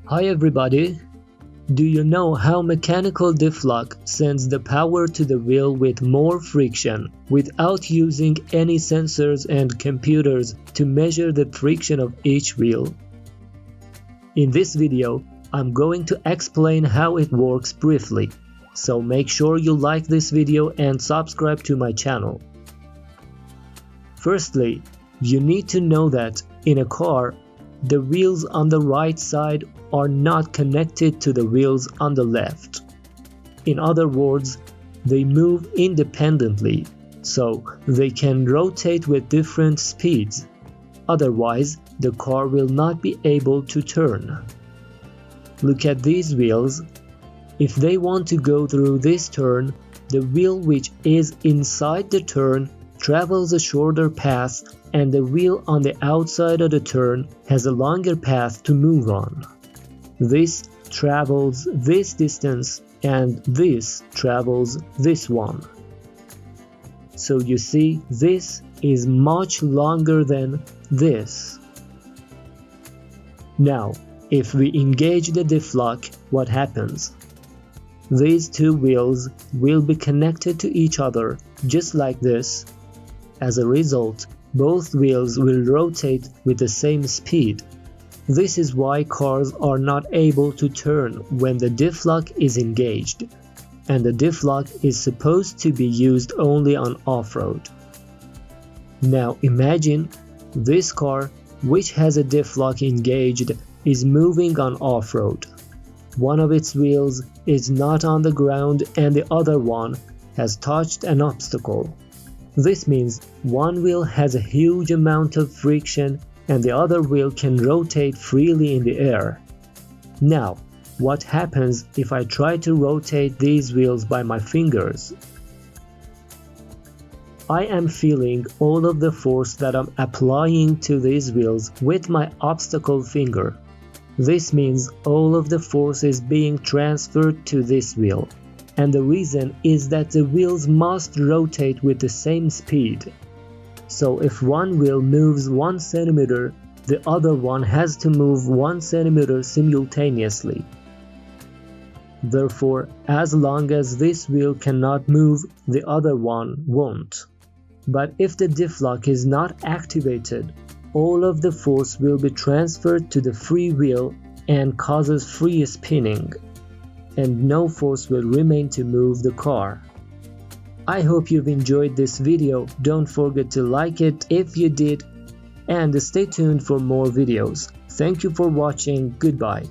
Hi everybody! Do you know how mechanical diff lock sends the power to the wheel with more friction without using any sensors and computers to measure the friction of each wheel? In this video, I'm going to explain how it works briefly, so make sure you like this video and subscribe to my channel. Firstly, you need to know that in a car, the wheels on the right side are not connected to the wheels on the left. In other words, they move independently, so they can rotate with different speeds. Otherwise, the car will not be able to turn. Look at these wheels. If they want to go through this turn, the wheel which is inside the turn travels a shorter path, and the wheel on the outside of the turn has a longer path to move on. This travels this distance and this travels this one. So you see, this is much longer than this. Now, if we engage the diff lock, what happens? These two wheels will be connected to each other just like this. As a result, both wheels will rotate with the same speed. This is why cars are not able to turn when the diff lock is engaged, and the diff lock is supposed to be used only on off-road. Now imagine this car, which has a diff lock engaged, is moving on off-road. One of its wheels is not on the ground and the other one has touched an obstacle. This means one wheel has a huge amount of friction and the other wheel can rotate freely in the air. Now, what happens if I try to rotate these wheels by my fingers? I am feeling all of the force that I'm applying to these wheels with my obstacle finger. This means all of the force is being transferred to this wheel. And the reason is that the wheels must rotate with the same speed. So if one wheel moves 1 centimeter, the other one has to move 1 centimeter simultaneously. Therefore, as long as this wheel cannot move, the other one won't. But if the diff lock is not activated, all of the force will be transferred to the free wheel and causes free spinning, and no force will remain to move the car. I hope you've enjoyed this video. Don't forget to like it if you did, and stay tuned for more videos. Thank you for watching. Goodbye.